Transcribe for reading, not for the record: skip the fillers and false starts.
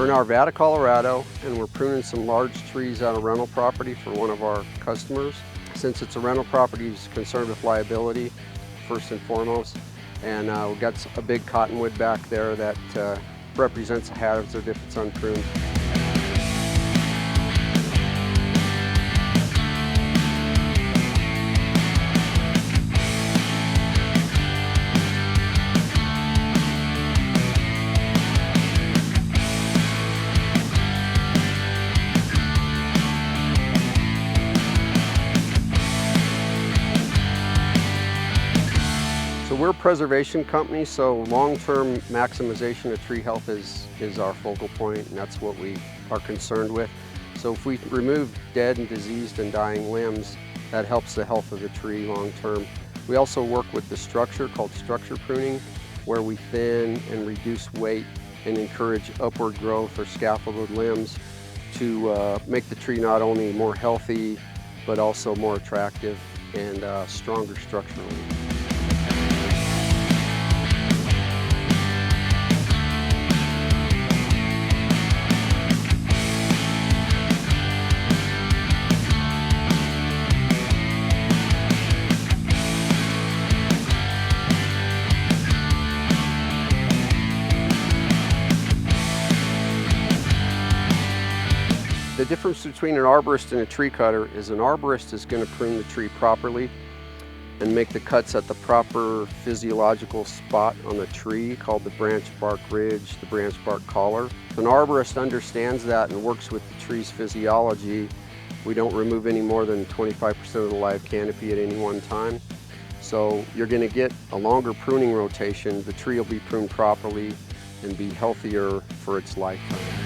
We're in Arbortec, Colorado, and we're pruning some large trees on a rental property for one of our customers. Since it's a rental property, he's concerned with liability first and foremost. And we've got a big cottonwood back there that represents a hazard if it's unpruned. So we're a preservation company, so long-term maximization of tree health is our focal point, and that's what we are concerned with. So if we remove dead and diseased and dying limbs, that helps the health of the tree long-term. We also work with the structure called structure pruning, where we thin and reduce weight and encourage upward growth or scaffolded limbs to make the tree not only more healthy, but also more attractive and stronger structurally. The difference between an arborist and a tree cutter is an arborist is going to prune the tree properly and make the cuts at the proper physiological spot on the tree called the branch bark ridge, the branch bark collar. If an arborist understands that and works with the tree's physiology, we don't remove any more than 25% of the live canopy at any one time. So you're going to get a longer pruning rotation. The tree will be pruned properly and be healthier for its lifetime.